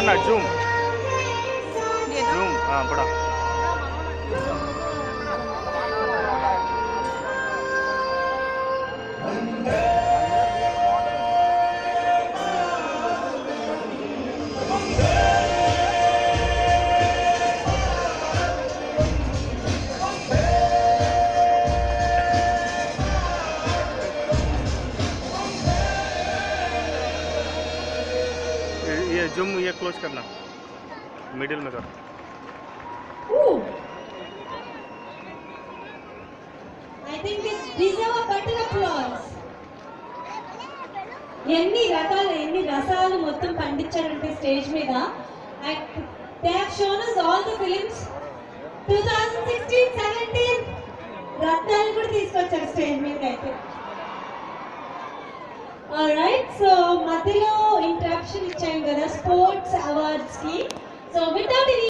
करना zoom zoom हाँ बड़ा ये जूम ये क्लोज करना मिडिल में कर I think they deserve a better applause. ఎన్ని రసాలు మొత్తం పండించారంటే స్టేజ్ మీద. They have shown us all the films 2016, 17 రత్నాలు కూడా తీసుకొచ్చారు స్టేజ్ మీద అయితే. ఆల్రైట్, సో మధ్యలో ఇంట్రాక్షన్ ఇచ్చాం కదా స్పోర్ట్స్ అవార్డ్స్ కి. So without